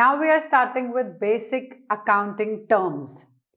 Now we are starting with basic accounting terms.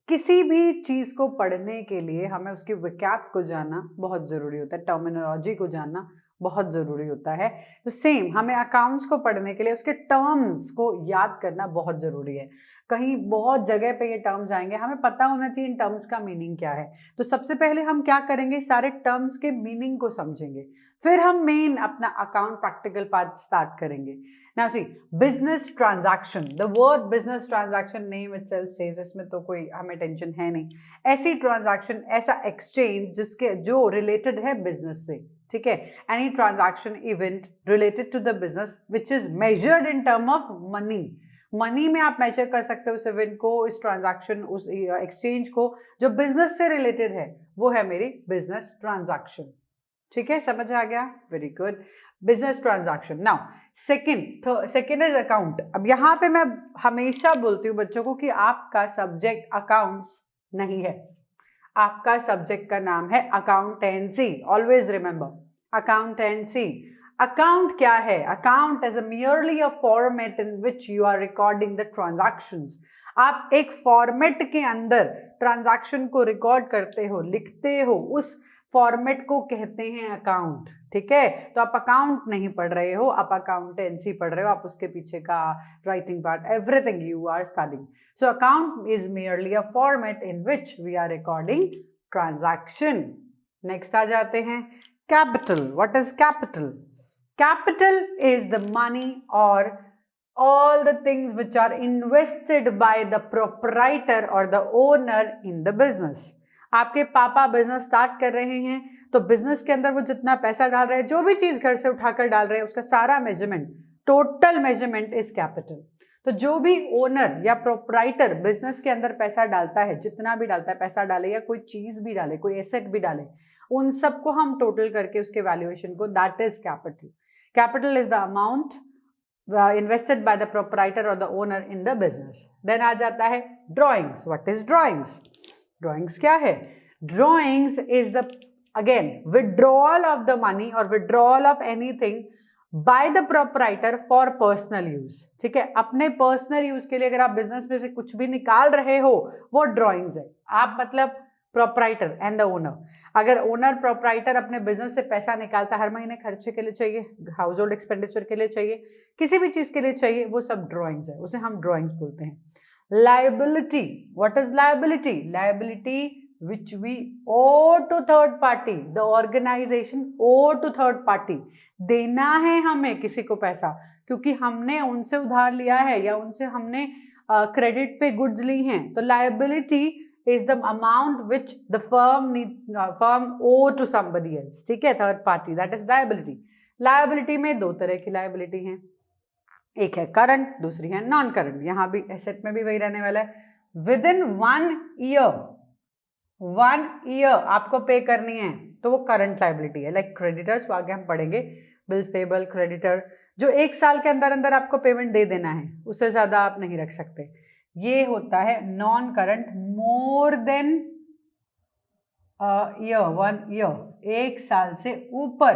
किसी भी चीज को पढ़ने के लिए हमें उसकी विकैप को जानना बहुत जरूरी होता है, टर्मिनोलॉजी को जानना बहुत जरूरी होता है। तो सेम हमें अकाउंट्स को पढ़ने के लिए उसके टर्म्स को याद करना बहुत जरूरी है। कहीं बहुत जगह पे ये टर्म्स आएंगे, हमें पता होना चाहिए इन टर्म्स का मीनिंग क्या है। तो सबसे पहले हम क्या करेंगे, सारे टर्म्स के मीनिंग को समझेंगे, फिर हम मेन अपना अकाउंट प्रैक्टिकल पार्ट स्टार्ट करेंगे। Now see, business transaction, the word business transaction name itself says, इसमें तो कोई हमें टेंशन है नहीं। ऐसी ट्रांजैक्शन, ऐसा एक्सचेंज जिसके जो रिलेटेड है बिजनेस से, ठीक है। Any transaction event related to the business which is measured in term of money. Money में आप मेजर कर सकते हो उस इवेंट को, इस ट्रांजैक्शन, उस एक्सचेंज को जो बिजनेस से रिलेटेड है, वो है मेरी बिजनेस ट्रांजैक्शन। ठीक है, समझ आ गया? Very good, business transaction. Now second is account. अब यहाँ पे मैं हमेशा बोलती हूँ बच्चों को कि आपका सब्जेक्ट अकाउंट्स नहीं है, आपका सब्जेक्ट का नाम है accountancy. Always remember accountancy. Account क्या है? Account is merely a format in which you are recording the transactions। आप एक फॉर्मेट के अंदर ट्रांजैक्शन को रिकॉर्ड करते हो, लिखते हो, उस फॉर्मेट को कहते हैं अकाउंट। ठीक है, तो आप अकाउंट नहीं पढ़ रहे हो, आप अकाउंटेंसी पढ़ रहे हो, आप उसके पीछे का writing part, everything you are studying. So account is merely a format in which we are recording transaction। Next आ जाते हैं capital. What is capital? Capital is the money or all the things which are invested by the proprietor or the owner in the business। आपके पापा business start कर रहे हैं, तो business के अंदर वो जितना पैसा डाल रहे हैं, जो भी चीज घर से उठाकर डाल रहे हैं, उसका सारा measurement, total measurement is capital. तो जो भी ओनर या प्रोप्राइटर बिजनेस के अंदर पैसा डालता है, जितना भी डालता है, पैसा डाले या कोई चीज भी डाले, कोई एसेट भी डाले, उन सबको हम टोटल करके उसके वैल्यूएशन को, that is capital. Capital is the amount invested by the proprietor or the owner in the business। Then आ जाता है drawings। What is drawings? Drawings क्या है? Drawings is the again withdrawal of the money or withdrawal of anything by the proprietor for personal use। ठीक है, अपने personal use के लिए अगर आप business में से कुछ भी निकाल रहे हो, वो drawings है। आप मतलब प्रोप्राइटर एंड द ओनर। अगर ओनर प्रोप्राइटर अपने बिजनेस से पैसा निकालता, हर महीने खर्चे के लिए चाहिए, हाउस होल्ड एक्सपेंडिचर के लिए चाहिए, किसी भी चीज के लिए चाहिए, वो सब ड्राइंग्स है, उसे हम ड्राइंग्स बोलते हैं। Liability. What is liability? Liability which we owe to third party, the organization owe to third party। देना है हमें किसी को पैसा, क्योंकि हमने उनसे उधार लिया है या उनसे हमने क्रेडिट पे गुड्स ली हैं। तो liability is the amount which the firm owe to somebody else। ठीक है, third party, that is liability। liability में दो तरह की liability हैं, एक है करंट, दूसरी है नॉन करंट। यहाँ भी एसेट में भी वही रहने वाला है। विद इन 1 ईयर आपको पे करनी है, तो वो करंट लाइबिलिटी है। लाइक क्रेडिटर्स, आगे हम पढ़ेंगे, बिल्स पेबल, क्रेडिटर, जो 1 साल के अंदर अंदर आपको पेमेंट दे देना है, उससे ज्यादा आप नहीं रख सकते, ये होता है non current. More than year, 1 year, 1 साल से ऊपर,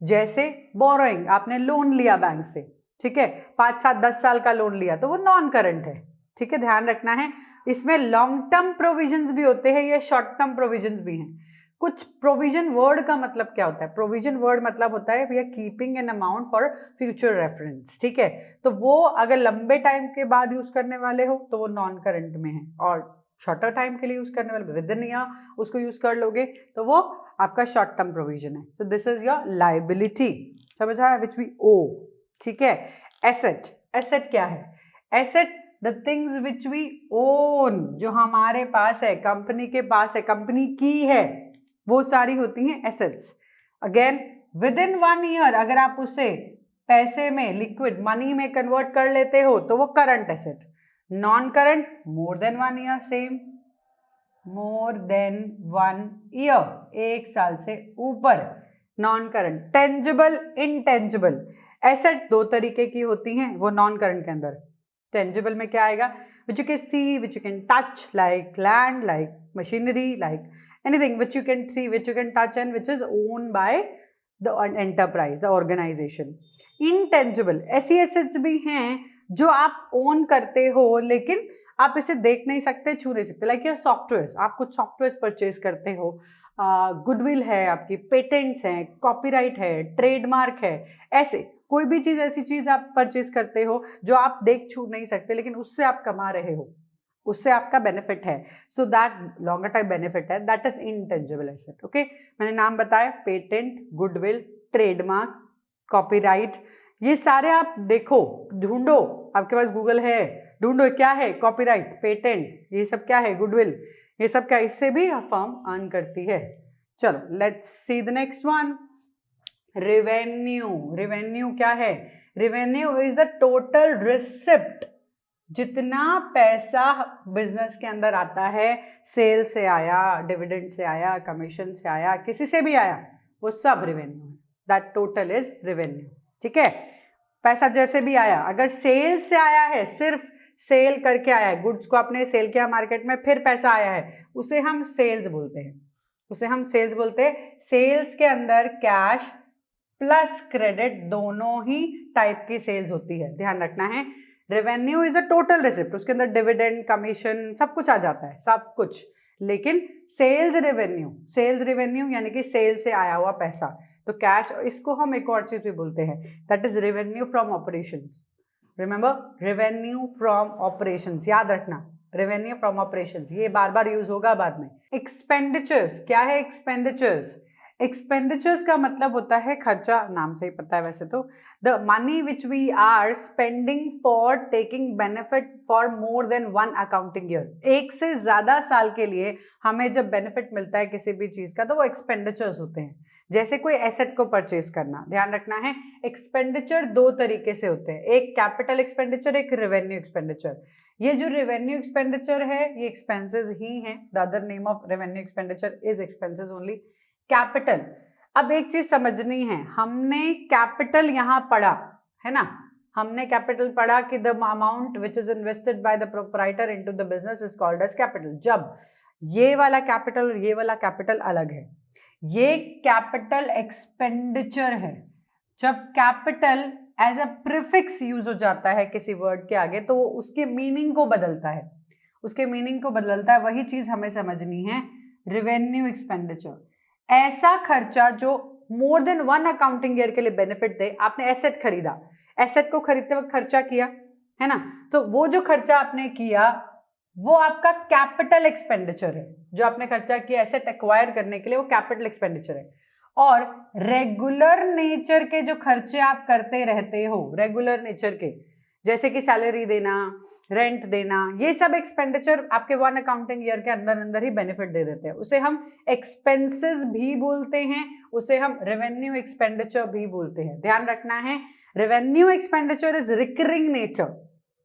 जैसे बोरोइंग, आपने लोन लिया बैंक से, ठीक है, 5, 7, 10 साल का लोन लिया, तो वो नॉन करंट है। ठीक है, ध्यान रखना है। इसमें लॉन्ग टर्म प्रोविजंस भी होते हैं, ये शॉर्ट टर्म प्रोविजंस भी हैं। कुछ प्रोविजन वर्ड का मतलब क्या होता है? प्रोविजन वर्ड मतलब होता है we are keeping an amount for future reference. ठीक है, तो वो अगर लंबे टाइम के बाद यूज करने वाले हो तो वो नॉन करंट में है, और शॉर्टर टाइम के लिए यूज करने वाले विद इन ईयर उसको यूज कर लोगे तो वो आपका शॉर्ट टर्म प्रोविजन है। तो दिस इज योर लाइबिलिटी। समझ आया? Which we owe. ठीक है, एसेट। एसेट क्या है? Asset the things which we own, जो हमारे पास है, कंपनी के पास है, कंपनी की है, वो सारी होती हैं assets. Again with in 1 year अगर आप उसे पैसे में, लिक्विड मनी में कन्वर्ट कर लेते हो तो वो current asset. Non current more than 1 year, same more than 1 year, 1 साल से ऊपर, non current. Tangible, intangible. Asset 2 तरीके की होती हैं वो नॉन करंट के अंदर। टेंजिबल में क्या आएगा? Which you can see, which you can touch, like land, like machinery, like anything which you can see, which you can touch and which is owned by the enterprise, the organisation. Intangible ऐसी assets भी हैं जो आप own करते हो लेकिन आप इसे देख नहीं सकते, छू नहीं सकते, लाइक योर सॉफ्टवेयर, आप कुछ सॉफ्टवेयर परचेज करते हो, गुडविल है आपकी, पेटेंट्स हैं, कॉपीराइट है, ट्रेडमार्क है, ऐसे कोई भी चीज, ऐसी चीज आप परचेज करते हो जो आप देख छू नहीं सकते लेकिन उससे आप कमा रहे हो, उससे आपका बेनिफिट है, so that longer time benefit है, that is intangible asset. Okay, मैंने नाम बताया, पेटेंट, गुडविल, ट्रेडमार्क, कॉपीराइट, ये सारे आप देखो, ढूंढो, आपके पास गूगल है, ढूंढो क्या है, कॉपीराइट, पेटेंट, ये सब क्या है, गुडविल, ये सब क्या, इससे भी फर्म अर्न करती है। चलो let's see the next one, revenue. Revenue क्या है? Revenue is the total receipt, जितना पैसा बिजनेस के अंदर आता है, सेल से आया, डिविडेंड से आया, कमीशन से आया, किसी से भी आया, वो सब रेवेन्यू है, दैट टोटल इज रेवेन्यू। ठीक है, पैसा जैसे भी आया, अगर सेल से आया है, सिर्फ सेल करके आया है, गुड्स को आपने सेल किया मार्केट में, फिर पैसा आया है, उसे हम सेल्स बोलते हैं, उसे हम सेल्स बोलते हैं। सेल्स के अंदर कैश प्लस क्रेडिट दोनों ही टाइप की सेल्स होती है, ध्यान रखना है। Revenue is a total receipt, उसके अंदर डिविडेंड, कमीशन, सब कुछ आ जाता है, सब कुछ, लेकिन सेल्स रेवेन्यू यानी कि सेल से आया हुआ पैसा, तो कैश, इसको हम एक और चीज भी बोलते हैं, that is revenue from operations. Remember, revenue from operations, याद रखना, रेवेन्यू फ्रॉम ऑपरेशंस, ये बार बार यूज होगा बाद में। एक्सपेंडिचर्स, क्या है एक्सपेंडिचर्स? एक्सपेंडिचर्स का मतलब होता है खर्चा, नाम से ही पता है वैसे तो, the money which we are spending for taking benefit for more than one accounting year, एक से ज्यादा साल के लिए हमें जब बेनिफिट मिलता है किसी भी चीज का, तो वो एक्सपेंडिचर्स होते हैं। जैसे कोई एसेट को परचेज करना, ध्यान रखना है, एक्सपेंडिचर दो तरीके से होते हैं, एक कैपिटल एक्सपेंडिचर, एक रेवेन्यू एक्सपेंडिचर। ये जो रेवेन्यू एक्सपेंडिचर है ये एक्सपेंसेस ही है, the other name of revenue expenditure is expenses only. Capital, अब एक चीज समझनी है, हमने कैपिटल यहां पढ़ा है ना, हमने कैपिटल पढ़ा कि the amount which is invested by the proprietor into the business is called as capital. जब ये वाला कैपिटल और ये वाला कैपिटल अलग है, ये कैपिटल एक्सपेंडिचर है। जब capital as a prefix use हो जाता है किसी वर्ड के आगे, तो वो उसके मीनिंग को बदलता है, उसके मीनिंग को बदलता है, वही चीज हमें समझनी है। रेवेन्यू एक्सपेंडिचर, ऐसा खर्चा जो मोर देन वन अकाउंटिंग ईयर के लिए बेनिफिट दे। आपने एसेट खरीदा, एसेट को खरीदते वक्त खर्चा किया है ना, तो वो जो खर्चा आपने किया वो आपका कैपिटल एक्सपेंडिचर है, जो आपने खर्चा किया एसेट एक्वायर करने के लिए, वो कैपिटल एक्सपेंडिचर है। और रेगुलर नेचर के जो खर्चे आप करते रहते हो, रेगुलर नेचर के, जैसे कि सैलरी देना, रेंट देना, ये सब एक्सपेंडिचर आपके वन अकाउंटिंग ईयर के अंदर अंदर ही बेनिफिट दे देते हैं, उसे हम एक्सपेंसेस भी बोलते हैं, उसे हम रेवेन्यू एक्सपेंडिचर भी बोलते हैं। ध्यान रखना है, revenue expenditure is recurring nature,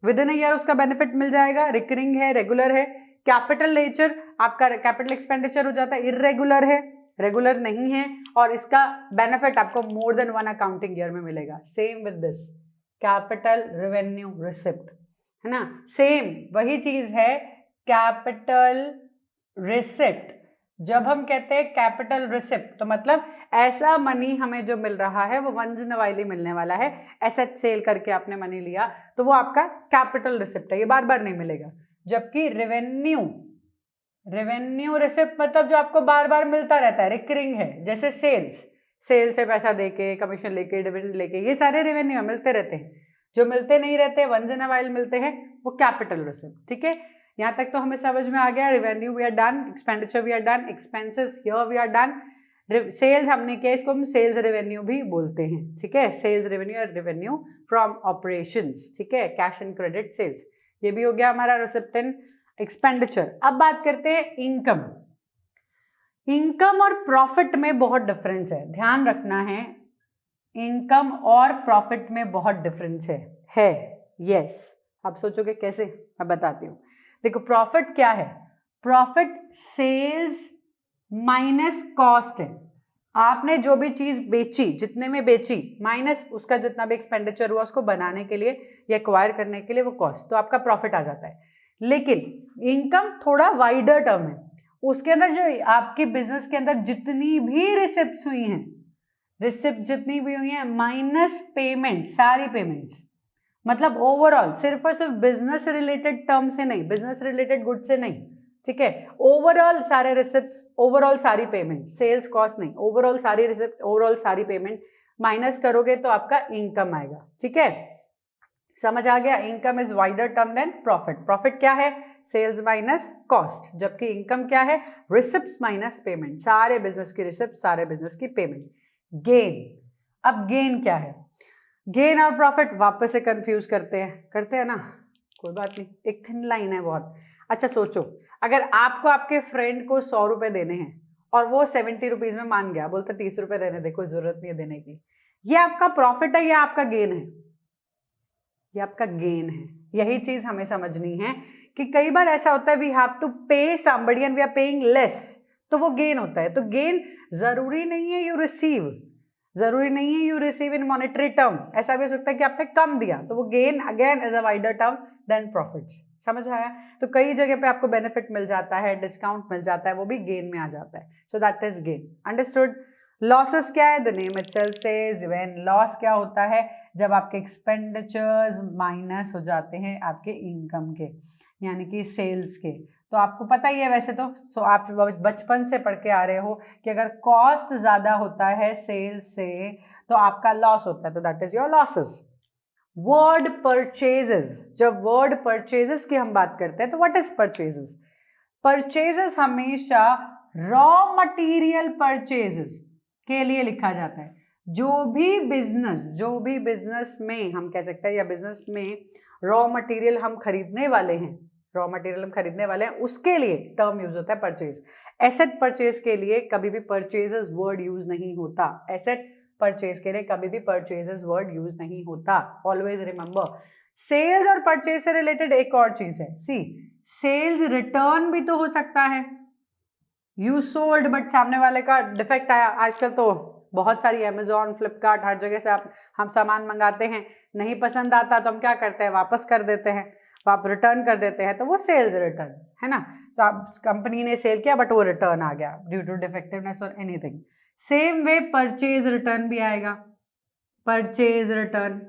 with in a year उसका बेनिफिट मिल जाएगा, रिकरिंग है, रेगुलर है। कैपिटल नेचर आपका कैपिटल एक्सपेंडिचर हो जाता है, इरेगुलर है, रेगुलर नहीं है, और इसका बेनिफिट आपको मोर देन वन अकाउंटिंग ईयर में मिलेगा। Same with this capital revenue receipt, है ना, सेम वही चीज है, कैपिटल रिसिप्ट। जब हम कहते हैं कैपिटल रिसिप्ट, तो मतलब ऐसा मनी हमें जो मिल रहा है वो once in a while he मिलने वाला है। एसेट सेल करके आपने मनी लिया तो वो आपका कैपिटल रिसिप्ट है, ये बार बार नहीं मिलेगा। जबकि रेवेन्यू रिसिप्ट मतलब जो आपको बार बार मिलता रहता है, रिकरिंग है, जैसे सेल से पैसा देके, कमीशन लेके, डिविडेंड लेके, ये सारे रेवेन्यू मिलते रहते हैं। जो मिलते नहीं रहते, वंस इन अ वाइल मिलते हैं, वो कैपिटल रिसिप्ट। ठीक है, यहाँ तक तो हमें समझ में आ गया। Revenue we are done, expenditure we are done, expenses here we are done, sales हमने किया, इसको हम सेल्स रेवेन्यू भी बोलते हैं। ठीक है, सेल्स रेवेन्यू और रेवेन्यू फ्रॉम ऑपरेशंस। ठीक है, कैश एंड क्रेडिट सेल्स, ये भी हो गया हमारा रिसिप्ट एंड एक्सपेंडिचर। अब बात करते हैं इनकम। इनकम और प्रॉफिट में बहुत डिफरेंस है, ध्यान रखना है, इनकम और प्रॉफिट में बहुत डिफरेंस है। यस, आप सोचोगे कैसे, मैं बताती हूँ। देखो प्रॉफिट क्या है, प्रॉफिट सेल्स माइनस कॉस्ट है। आपने जो भी चीज बेची, जितने में बेची, माइनस उसका जितना भी एक्सपेंडिचर हुआ उसको बनाने के लिए या एक्वायर करने के लिए, वो कॉस्ट, तो आपका प्रॉफिट आ जाता है। लेकिन इनकम थोड़ा वाइडर टर्म है, उसके अंदर जो आपके बिजनेस के अंदर जितनी भी रिसिप्ट्स हुई हैं, रिसिप्ट जितनी भी हुई हैं माइनस पेमेंट, सारी पेमेंट्स, मतलब ओवरऑल, सिर्फ और सिर्फ बिजनेस रिलेटेड टर्म से नहीं, बिजनेस रिलेटेड गुड से नहीं, ठीक है, ओवरऑल सारे रिसिप्ट्स, ओवरऑल सारी पेमेंट, सेल्स कॉस्ट नहीं, ओवरऑल सारी रिसिप्ट, ओवरऑल सारी पेमेंट माइनस करोगे तो आपका इनकम आएगा, ठीक है, समझ आ गया। Income is wider term than profit. Profit क्या है? सेल्स माइनस कॉस्ट, जबकि इनकम क्या है? रिसिप्ट्स माइनस पेमेंट, सारे बिजनेस की रिसिप्ट, सारे बिजनेस की पेमेंट। गेन, अब गेन क्या है? गेन और प्रॉफिट वापस से कंफ्यूज करते हैं ना, कोई बात नहीं, एक थिन लाइन है बहुत। अच्छा सोचो, अगर आपको आपके फ्रेंड को 100 रुपए देने हैं और वो 70 रुपीज में मान गया, बोलता 30 रुपए रहने दे, कोई जरूरत नहीं है देने की, ये आपका प्रॉफिट है या आपका गेन है? ये आपका गेन है। यही चीज हमें समझनी है कि कई बार ऐसा होता है we have to pay somebody and we are paying less, तो वो गेन होता है। तो गेन जरूरी नहीं है यू रिसीव, जरूरी नहीं है you receive in monetary term, ऐसा भी हो सकता है कि आपने कम दिया, तो वो gain again is a wider term than profits. समझ आया? तो कई जगह पे आपको बेनिफिट मिल जाता है, डिस्काउंट मिल जाता है, वो भी गेन में आ जाता है। So that is gain. Understood? Losses क्या है? The name itself says when, loss क्या होता है? जब आपके एक्सपेंडिचर्स माइनस हो जाते हैं आपके इनकम के, यानी कि सेल्स के। तो आपको पता ही है वैसे तो, सो आप बचपन से पढ़ के आ रहे हो कि अगर कॉस्ट ज्यादा होता है सेल्स से तो आपका लॉस होता है, तो that is your losses. Word purchases, जब वर्ड परचेजेस की हम बात करते हैं तो व्हाट इज परचेजेस? परचेजेस हमेशा रॉ मटेरियल परचेजेस के लिए लिखा जाता है। जो भी बिजनेस में हम कह सकते हैं, या बिजनेस में रॉ मटेरियल हम खरीदने वाले हैं, उसके लिए टर्म यूज होता है परचेज। एसेट परचेज के लिए कभी भी परचेजेस वर्ड यूज नहीं होता, एसेट परचेज के लिए कभी भी परचेजेस वर्ड यूज नहीं होता। ऑलवेज रिमेंबर, सेल्स और परचेज से रिलेटेड एक और चीज है, सी सेल्स रिटर्न भी तो हो सकता है। यू सोल्ड बट सामने वाले का डिफेक्ट आया। आजकल तो बहुत सारी अमेजॉन, फ्लिपकार्ट, हर जगह से हम सामान मंगाते हैं, नहीं पसंद आता तो हम क्या करते हैं? वापस कर देते हैं, आप रिटर्न कर देते हैं, तो वो सेल्स रिटर्न है ना। तो आप कंपनी ने सेल किया बट वो रिटर्न आ गया ड्यू टू डिफेक्टिवनेस और anything. Same way purchase return भी आएगा। परचेज रिटर्न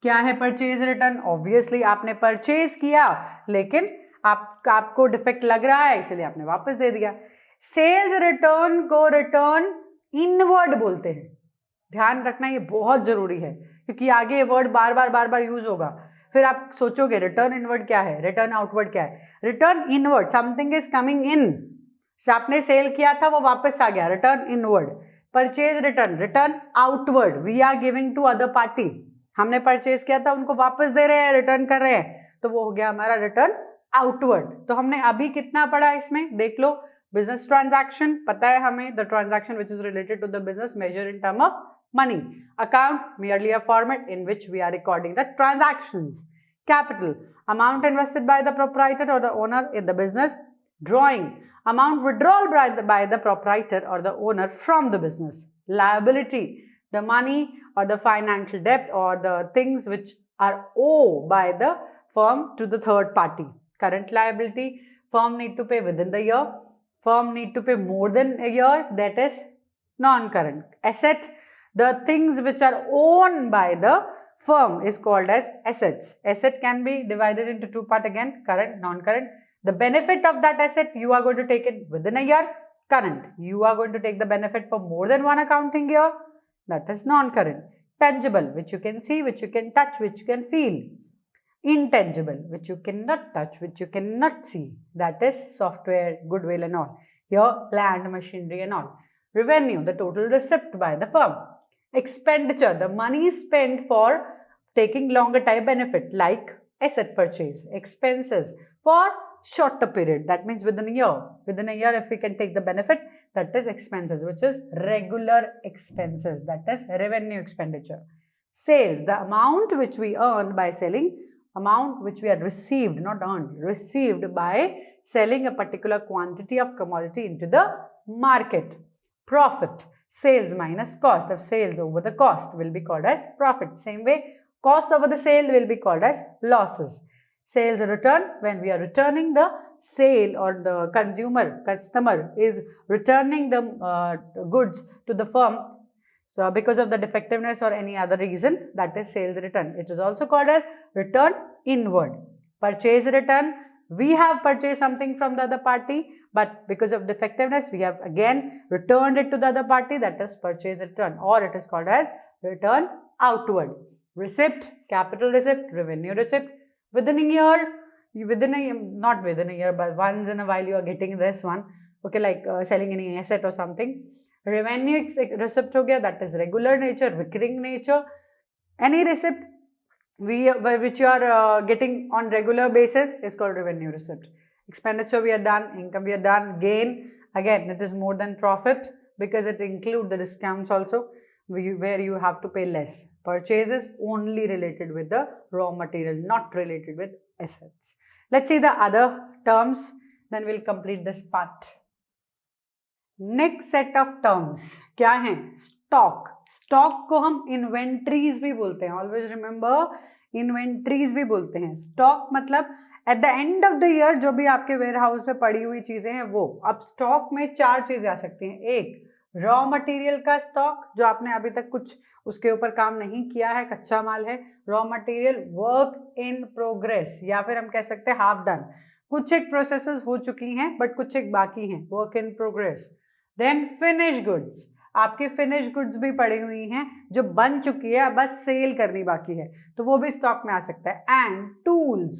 क्या है? परचेज रिटर्न ऑब्वियसली आपने परचेज किया लेकिन आपको डिफेक्ट लग रहा है इसलिए आपने वापस दे दिया। सेल्स रिटर्न को रिटर्न इनवर्ड बोलते हैं। ध्यान रखना, ये बहुत जरूरी है क्योंकि आगे ये वर्ड बार बार यूज होगा। फिर आप सोचोगे रिटर्न इनवर्ड क्या है, रिटर्न आउटवर्ड क्या है? Return inward, something is coming in, आपने सेल किया था वो वापस आ गया, return inward. Purchase return, return outward, we are giving to other party, हमने परचेज किया था उनको वापस दे रहे हैं, रिटर्न कर रहे हैं, तो वो हो गया हमारा रिटर्न आउटवर्ड। तो हमने अभी कितना पढ़ा इसमें देख लो। बिजनेस ट्रांजैक्शन पता है हमें, the transaction which is related to the business measure in term of money. Account merely a format in which we are recording the transactions. Capital, amount invested by the proprietor or the owner in the business. Drawing, amount withdrawal by the proprietor or the owner from the business. Liability, the money or the financial debt or the things which are owed by the firm to the third party. Current liability, firm need to pay within the year, firm need to pay more than a year, that is non-current. Asset, the things which are owned by the firm is called as assets. Asset can be divided into two parts again, current, non-current. The benefit of that asset you are going to take it within a year. Current, you are going to take the benefit for more than one accounting year. That is non-current. Tangible, which you can see, which you can touch, which you can feel. Intangible, which you cannot touch, which you cannot see. That is software, goodwill and all. Your land, machinery and all. Revenue, the total receipt by the firm. Expenditure, the money spent for taking longer time benefit like asset purchase. Expenses for shorter period, that means within a year. Within a year if we can take the benefit, that is expenses, which is regular expenses, that is revenue expenditure. Sales, the amount which we earn by selling, amount which we have received, not earned, received by selling a particular quantity of commodity into the market. Profit, sales minus cost of sales over the cost will be called as profit. Same way, cost over the sale will be called as losses. Sales return, when we are returning the sale or the customer is returning the goods to the firm. So because of the defectiveness or any other reason, that is sales return. It is also called as return inward. Purchase return, we have purchased something from the other party, but because of defectiveness, we have again returned it to the other party, that is purchase return, or it is called as return outward. Receipt, capital receipt, revenue receipt. Within a year, not within a year, but once in a while you are getting this one, okay, like selling any asset or something. Revenue receipt हो गया, that is regular nature, recurring nature. Any receipt which you are getting on regular basis is called revenue receipt. Expenditure we are done, income we are done, gain, again it is more than profit because it includes the discounts also where you have to pay less. Purchases only related with the raw material, not related with assets. Let's see the other terms, then we'll complete this part. Next set of terms क्या है? Stock. Stock को हम inventories भी बोलते हैं. Always remember, inventories भी बोलते हैं. स्टॉक मतलब at the end of the year जो भी आपके वेयर हाउस में पड़ी हुई चीजें हैं वो. अब स्टॉक में 4 चीजें आ सकती हैं. एक, रॉ मटेरियल का स्टॉक जो आपने अभी तक कुछ उसके ऊपर काम नहीं किया है, कच्चा माल है. Raw material work in progress, या फिर हम कह सकते हैं हाफ डन. कुछ एक प्रोसेसेस हो चुकी हैं बट कुछ एक बाकी हैं, work in progress. Then finish goods, आपके फिनिश गुड्स भी पड़ी हुई हैं जो बन चुकी है, बस सेल करनी बाकी है, तो वो भी स्टॉक में आ सकता है. एंड टूल्स,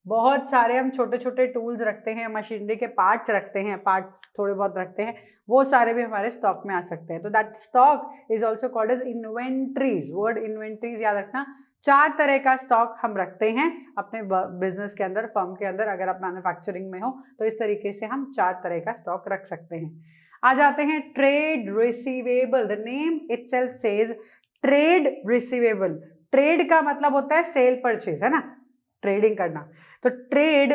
बहुत सारे हम छोटे छोटे टूल्स रखते हैं, मशीनरी के पार्ट्स रखते हैं, पार्ट्स थोड़े बहुत रखते हैं, वो सारे भी हमारे स्टॉक में आ सकते हैं. तो that stock is also called as inventories. Word inventories याद रखना. 4 तरह का स्टॉक हम रखते हैं अपने बिजनेस के अंदर, फर्म के अंदर. अगर आप मैन्युफैक्चरिंग में हो तो इस तरीके से हम 4 तरह का स्टॉक रख सकते हैं. आ जाते हैं trade receivable. The name itself says trade receivable. Trade का मतलब होता है सेल परचेज, है ना, ट्रेडिंग करना. तो ट्रेड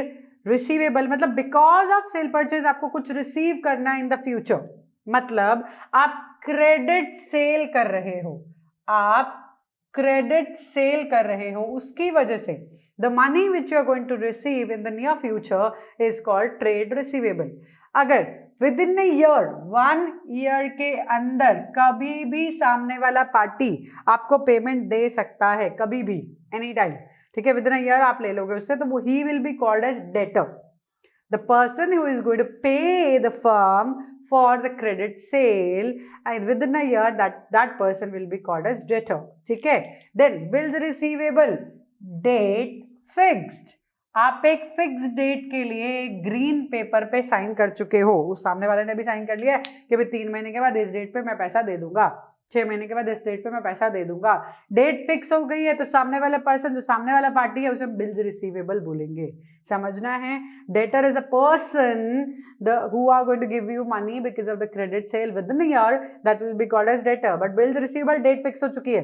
रिसीवेबल मतलब बिकॉज ऑफ सेल परचेज आपको कुछ रिसीव करना इन द फ्यूचर. मतलब आप क्रेडिट सेल कर रहे हो, आप क्रेडिट सेल कर रहे हो, उसकी वजह से the money which you are going to receive in the near future is called trade receivable. अगर within a year, 1 year के अंदर कभी भी सामने वाला पार्टी आपको पेमेंट दे सकता है, कभी भी, एनी टाइम, ठीक है, विद इन ए ईयर आप ले लोगे उससे, तो वो ही will be called as debtor. The person who is going to pay the firm for the credit sale and within a year that person will be called as debtor. ठीक है. Then bills receivable, date fixed. आप एक fix date के लिए green pepper पे sign कर चुके हो, उस सामने वाले ने भी साइन कर लिया है कि भाई 3 महीने के बाद इस डेट पे मैं पैसा दे दूंगा, 6 महीने के बाद इस डेट पे मैं पैसा दे दूंगा. डेट फिक्स हो गई है तो सामने वाला पर्सन, जो सामने वाला पार्टी है, उसे बिल्स रिसीवेबल बोलेंगे. समझना है. Debtor is the person who are going to give you money because of the credit sale within a year, that will be called as debtor. but bills receivable date fix हो चुकी है,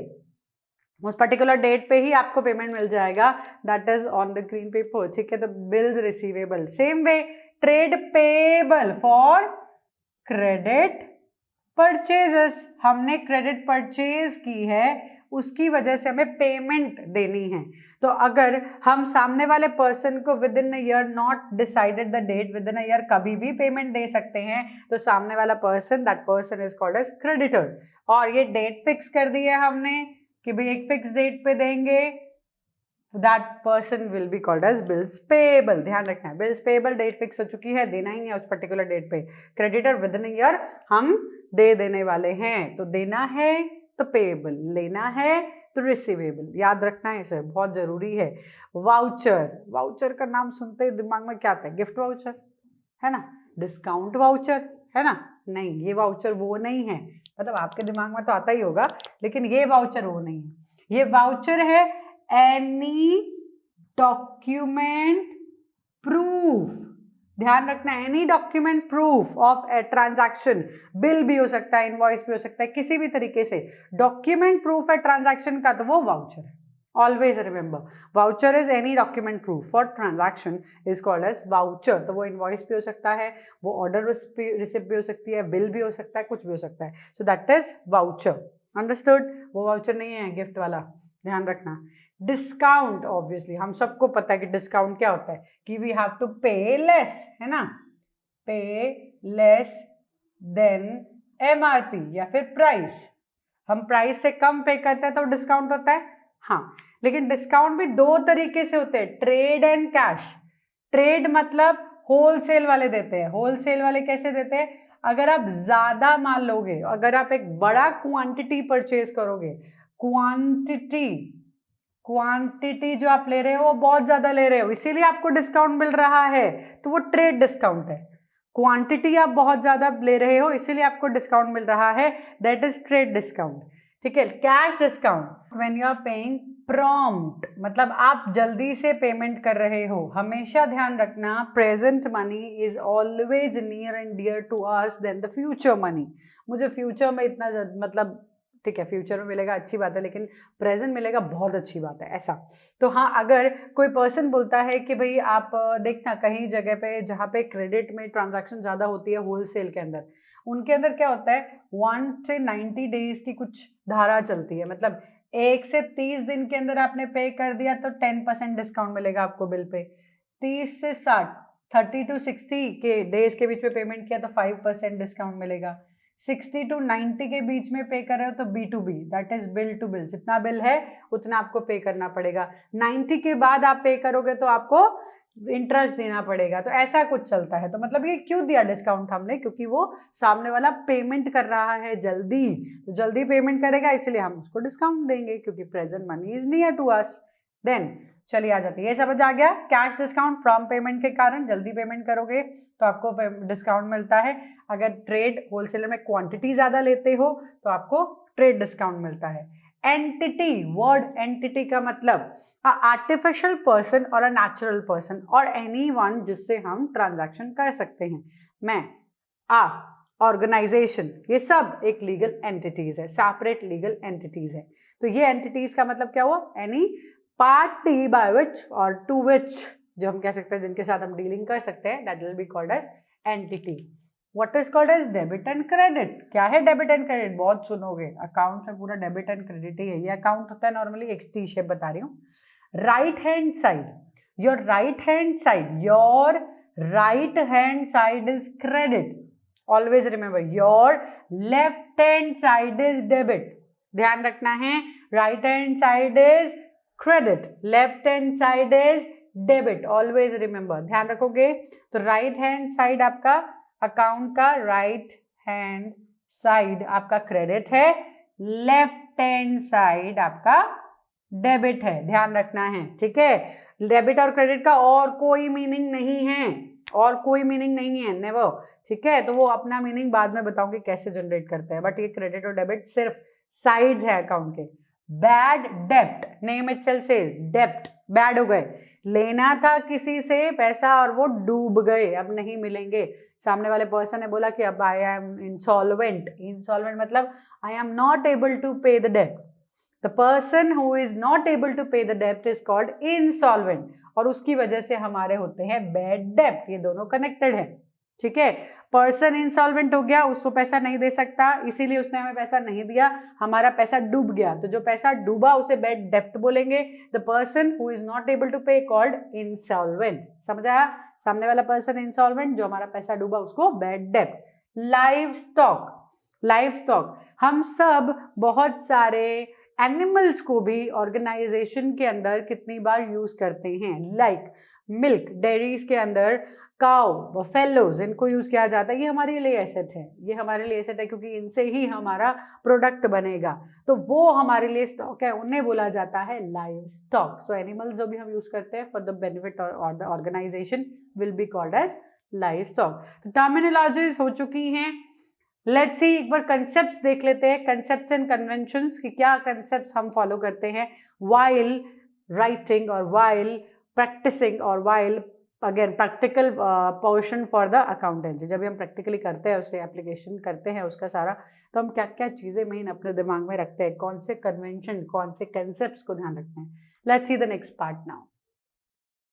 उस particular date पे ही आपको payment मिल जाएगा, that is on the green pepper. ठीक है. तो bills receivable. Same way trade payable for credit purchases. हमने क्रेडिट परचेज की है, उसकी वजह से हमें पेमेंट देनी है. तो अगर हम सामने वाले पर्सन को within a year, not decided the date, within a year कभी भी पेमेंट दे सकते हैं, तो सामने वाला person, that person is called as creditor. और ये डेट फिक्स कर दी है हमने कि भाई एक फिक्स डेट पे देंगे, that person will be called as bills payable. ध्यान रखना है, बिल्स पेएबल डेट फिक्स हो चुकी है, देना ही है उस पर्टिकुलर डेट पे. क्रेडिटर विद इन ईयर हम दे देने वाले हैं, तो देना है तो पेएबल, लेना है तो रिसीवेबल. याद रखना है, इसे बहुत जरूरी है. वाउचर. वाउचर का नाम सुनते ही दिमाग में क्या आता है? गिफ्ट वाउचर, है ना, डिस्काउंट वाउचर, है ना. नहीं, ये वाउचर वो नहीं है. मतलब आपके दिमाग में तो आता ही होगा, लेकिन ये वाउचर वो नहीं है. ये वाउचर है एनी डॉक्यूमेंट प्रूफ. ध्यान रखना, any document proof of a transaction. Bill भी हो सकता है, इनवॉइस भी हो सकता है, किसी भी तरीके से डॉक्यूमेंट प्रूफ है ट्रांजैक्शन का, तो वो वाउचर है. Always remember, voucher is any document proof for transaction is called as voucher. तो वो इनवॉइस भी हो सकता है, वो ऑर्डर रिसिप्ट भी हो सकती है, बिल भी हो सकता है, कुछ भी हो सकता है. So that is voucher. Understood. वो वाउचर नहीं है गिफ्ट वाला, ध्यान रखना. डिस्काउंट, ऑब्वियसली हम सबको पता है कि डिस्काउंट क्या होता है, कि वी हैव टू पे लेस, है ना, पे लेस देन एमआरपी या फिर प्राइस. हम प्राइस से कम पे करते हैं तो डिस्काउंट होता है। हाँ, लेकिन डिस्काउंट भी दो तरीके से होते हैं, ट्रेड एंड कैश। ट्रेड मतलब होलसेल वाले देते हैं। होलसेल वाले कैसे देते हैं? अगर आप ज्यादा माल लोगे, अगर आप एक बड़ा क्वांटिटी परचेज करोगे, क्वांटिटी जो आप ले रहे हो वो बहुत ज्यादा ले रहे हो, इसीलिए आपको डिस्काउंट मिल रहा है, तो वो ट्रेड डिस्काउंट है। क्वांटिटी आप बहुत ज्यादा ले रहे हो इसीलिए आपको डिस्काउंट मिल रहा है, दैट इज ट्रेड डिस्काउंट। ठीक है। Cash discount when you are paying prompt, मतलब आप जल्दी से पेमेंट कर रहे हो। हमेशा ध्यान रखना, present money is always near and dear to us then the future money. मुझे फ्यूचर में इतना मतलब ठीक है, फ्यूचर में मिलेगा अच्छी बात है, लेकिन प्रेजेंट मिलेगा बहुत अच्छी बात है, ऐसा। तो हाँ, अगर कोई पर्सन बोलता है कि भाई आप देखना कहीं जगह पे जहाँ पे क्रेडिट में ट्रांजैक्शन ज़्यादा होती है होलसेल के अंदर, उनके अंदर क्या होता है 1 से 90 डेज की कुछ धारा चलती है, मतलब 1 से 30 दिन के अंदर आपने पे कर दिया तो 10% डिस्काउंट मिलेगा आपको बिल पे। 30 से 60 30 to 60 के डेज के बीच में पेमेंट किया तो 5% डिस्काउंट मिलेगा। 60 to 90 के बीच में पे कर रहे हो तो B2B, that is bill to bill, जितना बिल है उतना आपको पे करना पड़ेगा। 90 के बाद आप पे करोगे तो आपको इंटरेस्ट देना पड़ेगा, तो ऐसा कुछ चलता है। तो मतलब ये क्यों दिया डिस्काउंट हमने? क्योंकि वो सामने वाला पेमेंट कर रहा है जल्दी, तो जल्दी पेमेंट करेगा इसलिए हम उसको डिस्काउंट देंगे, क्योंकि present money is near to us. Then चलिए आ जाते हैं, ये समझ आ गया। कैश डिस्काउंट फ्रॉम पेमेंट के कारण, जल्दी पेमेंट करोगे तो आपको डिस्काउंट मिलता है। अगर ट्रेड होलसेलर में क्वांटिटी ज्यादा लेते हो तो आपको ट्रेड डिस्काउंट मिलता है। एंटिटी, वर्ड एंटिटी का मतलब आर्टिफिशियल पर्सन और अ नेचुरल पर्सन और एनीवन जिससे हम ट्रांजैक्शन कर सकते हैं। मैं, ऑर्गेनाइजेशन, ये सब एक लीगल एंटिटीज है, सेपरेट लीगल एंटिटीज है। तो ये एंटिटीज का मतलब क्या हुआ? एनी पार्टी बाय विच और टू विच, जो हम कह सकते हैं जिनके साथ हम डीलिंग कर सकते हैं, that will be called as entity. What is called as debit and credit. क्या है डेबिट एंड क्रेडिट? बहुत सुनोगे, अकाउंट में पूरा डेबिट एंड क्रेडिट ही है। ये अकाउंट होता है नॉर्मली, एक टी शेप बता रही हूँ। Right hand side, your right hand side, your right hand side is credit. Always remember, your left hand side is debit. ध्यान रखना है, right hand side is credit, left hand side is debit, always remember, ध्यान रखोगे। तो right hand side आपका account का right hand side आपका credit है, लेफ्ट हैंड साइड आपका डेबिट है, ध्यान रखना है। ठीक है, डेबिट और क्रेडिट का और कोई मीनिंग नहीं है, और कोई मीनिंग नहीं है, नेवर। ठीक है, तो वो अपना मीनिंग बाद में बताऊंगी कैसे जनरेट करते हैं, बट ये क्रेडिट और डेबिट सिर्फ साइड्स है अकाउंट के। बैड डेप्ट, नेम इटसेल्फ सेज डेप्ट, बैड हो गए, लेना था किसी से पैसा और वो डूब गए, अब नहीं मिलेंगे। सामने वाले पर्सन ने बोला कि अब आई एम इंसॉल्वेंट। इंसॉल्वेंट मतलब I am not able to pay the डेप्ट। The person who is not able to pay the डेप्ट इज कॉल्ड इंसॉल्वेंट, और उसकी वजह से हमारे होते हैं बैड डेप्ट। ये दोनों कनेक्टेड है। ठीक है, पर्सन इंसॉल्वेंट हो गया, उसको पैसा नहीं दे सकता, इसीलिए उसने हमें पैसा नहीं दिया, हमारा पैसा डूब गया, तो जो पैसा डूबा उसे बैड डेप्ट बोलेंगे। The person who is not able to pay called insolvent. समझ आया? सामने वाला पर्सन इंसॉल्वेंट, जो हमारा पैसा डूबा उसको बैड डेप्ट। लाइव स्टॉक, लाइव स्टॉक, हम सब बहुत सारे एनिमल्स को भी ऑर्गेनाइजेशन के अंदर कितनी बार यूज करते हैं, लाइक मिल्क, डेयरीज के अंदर काउ, बफेलोज, इनको यूज किया जाता है। ये हमारे लिए एसेट है, ये हमारे लिए एसेट है, क्योंकि इनसे ही हमारा प्रोडक्ट बनेगा, तो वो हमारे लिए स्टॉक है, उन्हें बोला जाता है लाइव स्टॉक। सो एनिमल्स जो भी हम यूज करते हैं फॉर द बेनिफिट और the organisation will be called as live stock. तो टर्मिनोलॉजीज हो चुकी हैं। लेट्स सी, एक बार कंसेप्ट्स देख लेते हैं, कंसेप्ट्स एंड कन्वेंशंस की क्या कंसेप्ट्स हम फॉलो करते हैं व्हाइल राइटिंग और व्हाइल प्रैक्टिसिंग और while again practical portion for the accountancy. जब हम प्रैक्टिकली करते हैं, उसे एप्लीकेशन करते हैं उसका सारा, तो हम क्या क्या चीज़ें मेन अपने दिमाग में रखते हैं, कौन से कन्वेंशन, कौन से कंसेप्ट्स को ध्यान रखते हैं। Let's see the next part now.